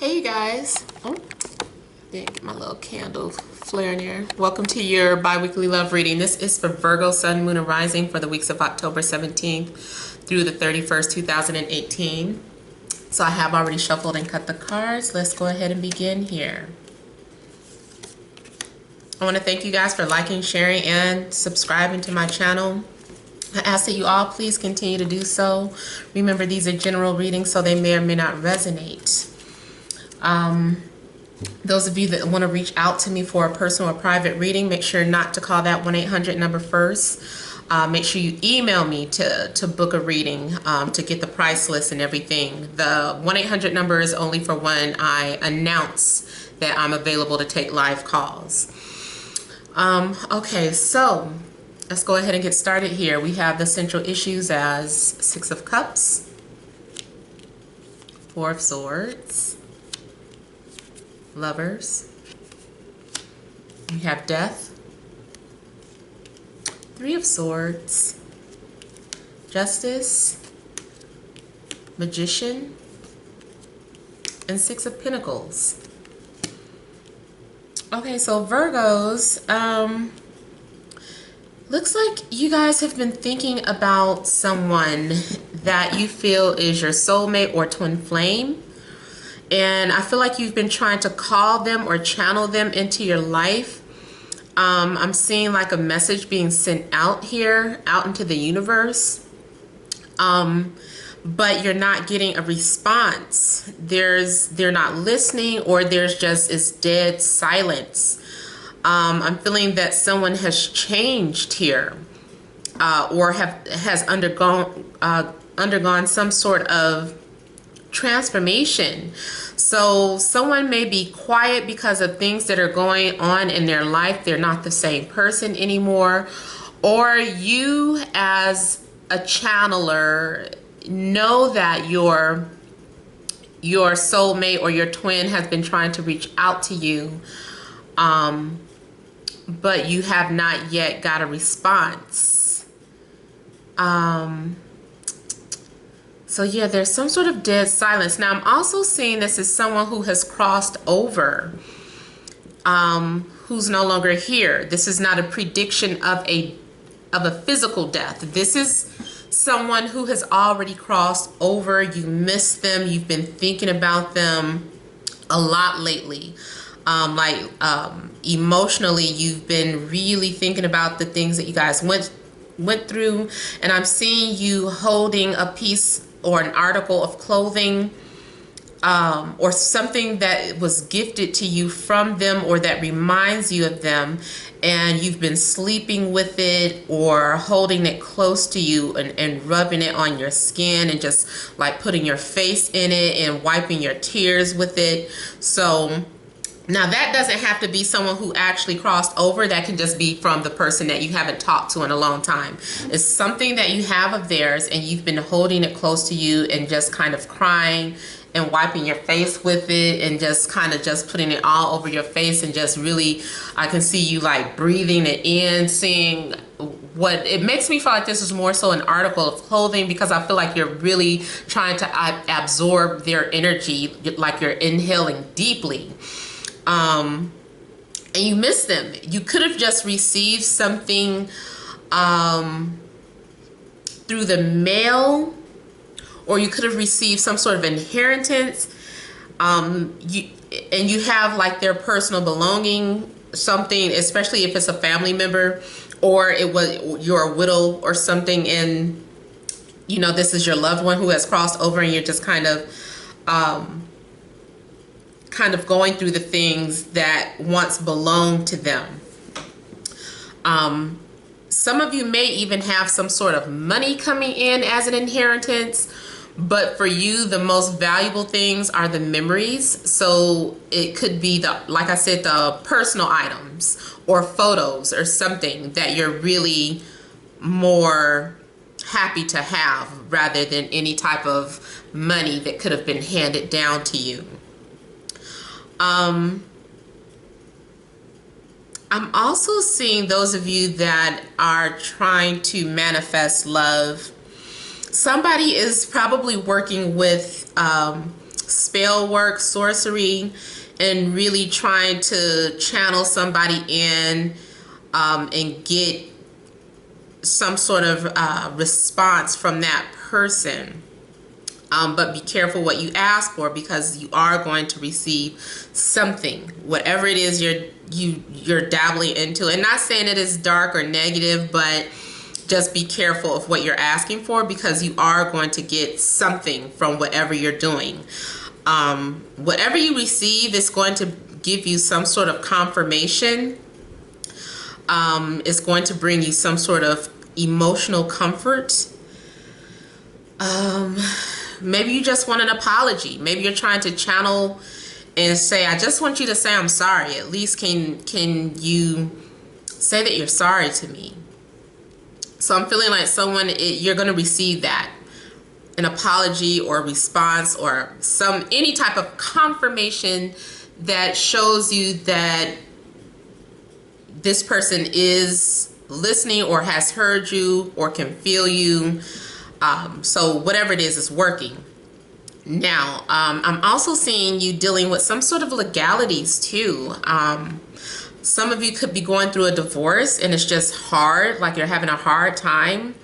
Hey you guys. Oh, get my little candle flare in here. Welcome to your bi-weekly love reading. This is for Virgo, Sun, Moon, and Rising for the weeks of October 17th through the 31st, 2018. So I have already shuffled and cut the cards. Let's go ahead and begin here. I want to thank you guys for liking, sharing, and subscribing to my channel. I ask that you all please continue to do so. Remember, these are general readings, so they may or may not resonate. Those of you that want to reach out to me for a personal or private reading, make sure not to call that 1-800 number first. Make sure you email me to book a reading, to get the price list and everything. The 1-800 number is only for when I announce that I'm available to take live calls. Okay, so let's go ahead and get started here. We have the central issues as Six of Cups, Four of Swords, Lovers. We have Death, Three of Swords, Justice, Magician, and Six of Pentacles. Okay, so Virgos, looks like you guys have been thinking about someone that you feel is your soulmate or twin flame. And I feel like you've been trying to call them or channel them into your life. I'm seeing like a message being sent out here, out into the universe. But you're not getting a response. They're not listening, or there's just is dead silence. I'm feeling that someone has changed here, or has undergone some sort of transformation. So someone may be quiet because of things that are going on in their life. They're not the same person anymore. Or you as a channeler know that your soulmate or your twin has been trying to reach out to you, but you have not yet got a response. So yeah, there's some sort of dead silence. Now I'm also seeing this as someone who has crossed over, who's no longer here. This is not a prediction of a physical death. This is someone who has already crossed over. You miss them. You've been thinking about them a lot lately. Emotionally, you've been really thinking about the things that you guys went through. And I'm seeing you holding a piece or an article of clothing, or something that was gifted to you from them or that reminds you of them, and you've been sleeping with it or holding it close to you and rubbing it on your skin and just like putting your face in it and wiping your tears with it. So now that doesn't have to be someone who actually crossed over. That can just be from the person that you haven't talked to in a long time. It's something that you have of theirs and you've been holding it close to you and just kind of crying and wiping your face with it and just kind of just putting it all over your face and just really, I can see you like breathing it in, seeing what it makes me feel like this is more so an article of clothing, because I feel like you're really trying to absorb their energy, like you're inhaling deeply. And you miss them. You could have just received something through the mail, or you could have received some sort of inheritance. You have like their personal belonging, something, especially if it's a family member, or you're a widow or something, and you know this is your loved one who has crossed over, and you're just kind of going through the things that once belonged to them. Some of you may even have some sort of money coming in as an inheritance, but for you, the most valuable things are the memories. So it could be like I said, the personal items or photos or something that you're really more happy to have rather than any type of money that could have been handed down to you. I'm also seeing those of you that are trying to manifest love. Somebody is probably working with spell work, sorcery, and really trying to channel somebody in and get some sort of response from that person. But be careful what you ask for, because you are going to receive something, whatever it is you're dabbling into. And not saying it is dark or negative, but just be careful of what you're asking for, because you are going to get something from whatever you're doing. Whatever you receive is going to give you some sort of confirmation. It's going to bring you some sort of emotional comfort. Maybe you just want an apology. Maybe you're trying to channel and say, I just want you to say I'm sorry. At least can you say that you're sorry to me? So I'm feeling like you're going to receive that. An apology or response or any type of confirmation that shows you that this person is listening or has heard you or can feel you. So whatever it is working. Now, I'm also seeing you dealing with some sort of legalities too. Some of you could be going through a divorce and it's just hard, like you're having a hard time.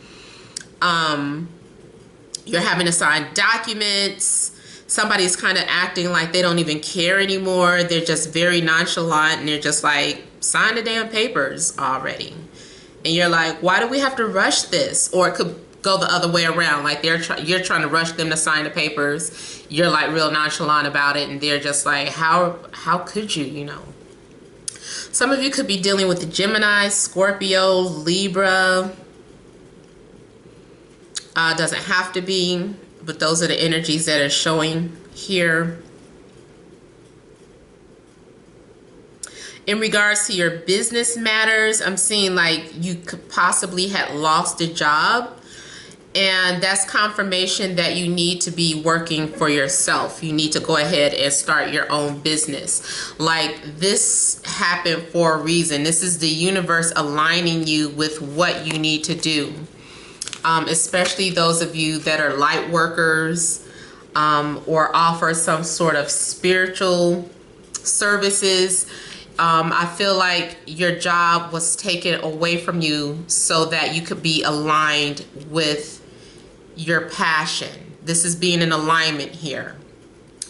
You're having to sign documents. Somebody's kind of acting like they don't even care anymore. They're just very nonchalant and they're just like, sign the damn papers already. And you're like, why do we have to rush this? Or it could go the other way around. Like you're trying to rush them to sign the papers. You're like real nonchalant about it. And they're just like, how could you, you know? Some of you could be dealing with the Gemini, Scorpio, Libra. Doesn't have to be, but those are the energies that are showing here. In regards to your business matters, I'm seeing like you could possibly had lost a job, and that's confirmation that you need to be working for yourself. You need to go ahead and start your own business. Like this happened for a reason. This is the universe aligning you with what you need to do. Especially those of you that are light workers or offer some sort of spiritual services. I feel like your job was taken away from you so that you could be aligned with your passion. This is being in alignment here.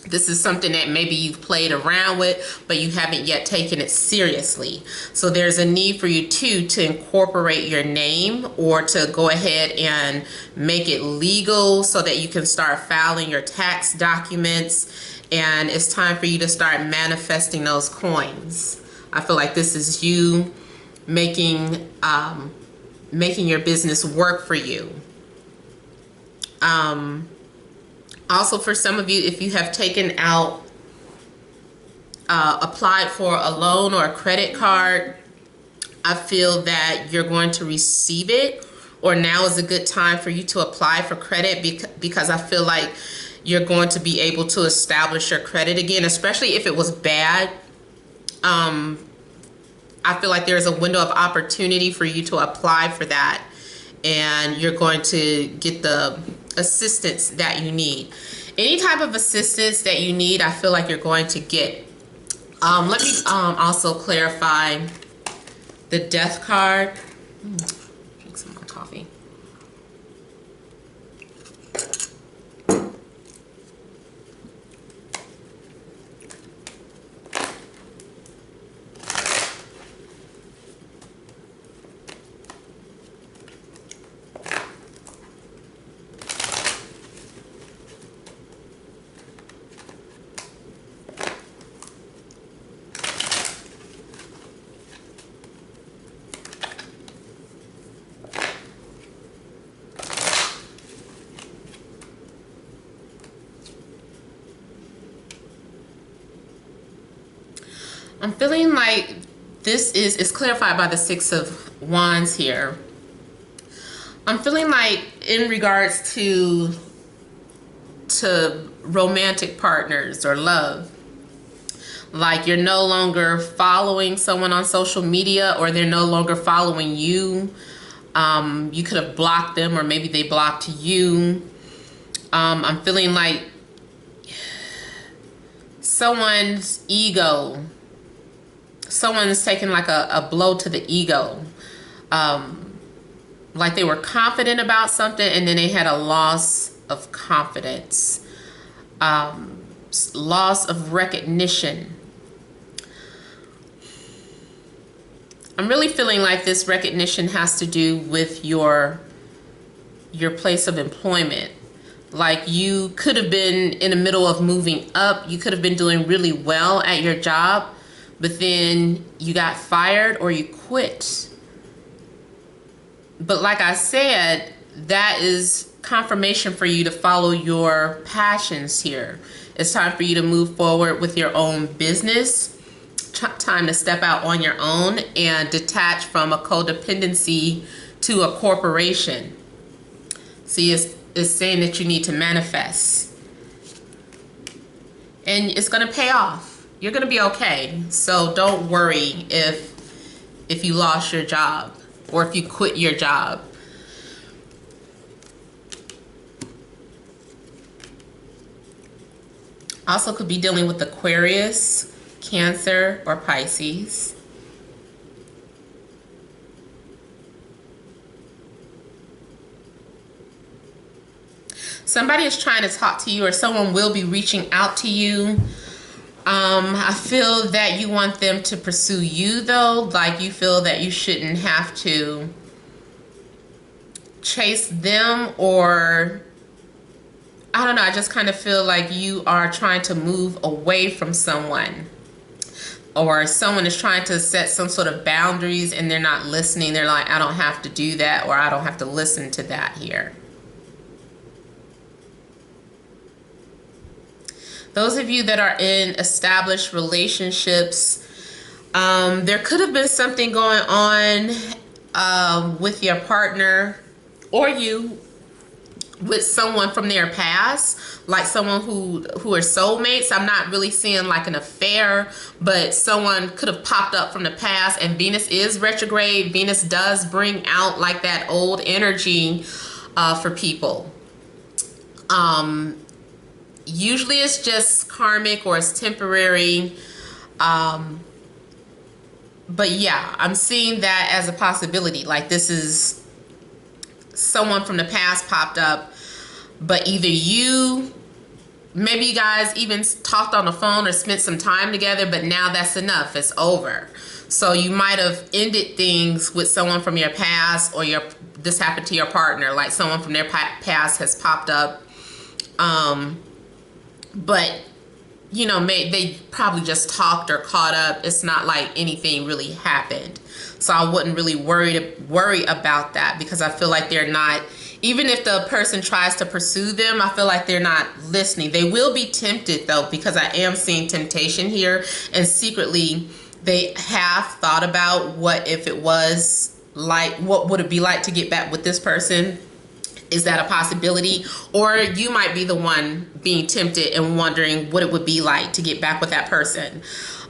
This is something that maybe you've played around with, but you haven't yet taken it seriously. So there's a need for you too to incorporate your name or to go ahead and make it legal so that you can start filing your tax documents. And it's time for you to start manifesting those coins. I feel like this is you making your business work for you. Also, for some of you, if you have taken out, applied for a loan or a credit card, I feel that you're going to receive it, or now is a good time for you to apply for credit because I feel like you're going to be able to establish your credit again, especially if it was bad. I feel like there's a window of opportunity for you to apply for that, and you're going to get the assistance that you need. Any type of assistance that you need, I feel like you're going to get. Let me also clarify the death card. Drink some more coffee. I'm feeling like this is clarified by the Six of Wands here. I'm feeling like in regards to romantic partners or love, like you're no longer following someone on social media, or they're no longer following you. You could have blocked them, or maybe they blocked you. I'm feeling like someone's ego. Someone's taking like a blow to the ego. Like they were confident about something and then they had a loss of confidence. Loss of recognition. I'm really feeling like this recognition has to do with your place of employment. Like you could have been in the middle of moving up. You could have been doing really well at your job, but then you got fired or you quit. But like I said, that is confirmation for you to follow your passions here. It's time for you to move forward with your own business. Time to step out on your own and detach from a codependency to a corporation. See, it's saying that you need to manifest. And it's going to pay off. You're going to be okay. So don't worry if you lost your job or if you quit your job. Also could be dealing with Aquarius, Cancer, or Pisces. Somebody is trying to talk to you, or someone will be reaching out to you. I feel that you want them to pursue you though. Like you feel that you shouldn't have to chase them, or I don't know. I just kind of feel like you are trying to move away from someone, or someone is trying to set some sort of boundaries and they're not listening. They're like, I don't have to do that, or I don't have to listen to that here. Those of you that are in established relationships, there could have been something going on with your partner or you with someone from their past, like someone who are soulmates. I'm not really seeing like an affair, but someone could have popped up from the past, and Venus is retrograde. Venus does bring out like that old energy for people. Usually it's just karmic or it's temporary. But yeah, I'm seeing that as a possibility. Like this is someone from the past popped up, but either maybe you guys even talked on the phone or spent some time together, but now that's enough. It's over. So you might have ended things with someone from your past, or this happened to your partner, like someone from their past has popped up. But you know, they probably just talked or caught up. It's not like anything really happened. So I wouldn't really worry about that, because I feel like they're not, even if the person tries to pursue them, I feel like they're not listening. They will be tempted though, because I am seeing temptation here, and secretly they have thought about what if it was like, what would it be like to get back with this person? Is that a possibility? Or you might be the one being tempted and wondering what it would be like to get back with that person.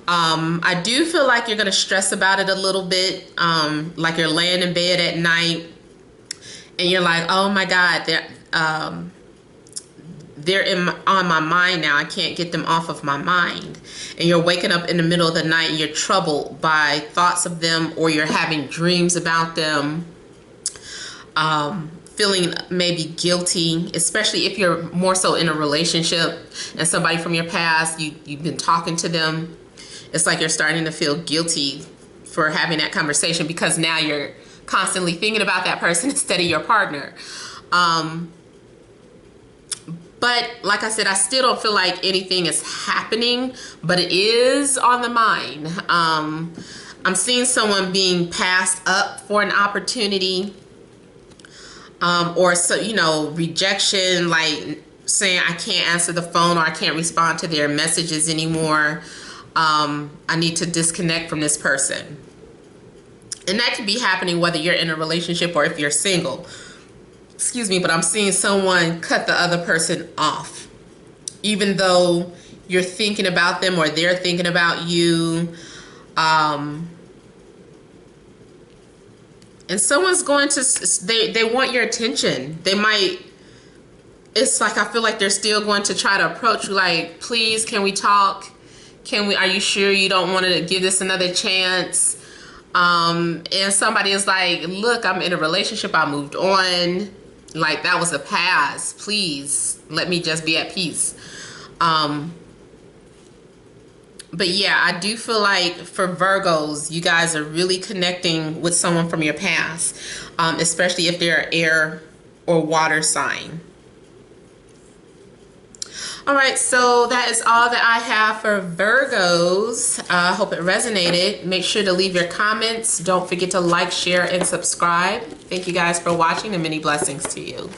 I do feel like you're going to stress about it a little bit. Like you're laying in bed at night and you're like, oh my God, they're on my mind now. I can't get them off of my mind. And you're waking up in the middle of the night and you're troubled by thoughts of them, or you're having dreams about them. Feeling maybe guilty, especially if you're more so in a relationship and somebody from your past, you've been talking to them. It's like you're starting to feel guilty for having that conversation, because now you're constantly thinking about that person instead of your partner. But like I said, I still don't feel like anything is happening, but it is on the mind. I'm seeing someone being passed up for an opportunity. Or so, you know, rejection, like saying I can't answer the phone, or I can't respond to their messages anymore. I need to disconnect from this person. And that could be happening whether you're in a relationship or if you're single. Excuse me, but I'm seeing someone cut the other person off. Even though you're thinking about them or they're thinking about you. And someone's going to, they want your attention. They might, it's like I feel like they're still going to try to approach you like, please, can we talk? Are you sure you don't want to give this another chance? And somebody is like, look, I'm in a relationship, I moved on. Like, that was a past. Please let me just be at peace. But yeah, I do feel like for Virgos, you guys are really connecting with someone from your past, especially if they're air or water sign. All right, so that is all that I have for Virgos. I hope it resonated. Make sure to leave your comments. Don't forget to like, share, and subscribe. Thank you guys for watching, and many blessings to you.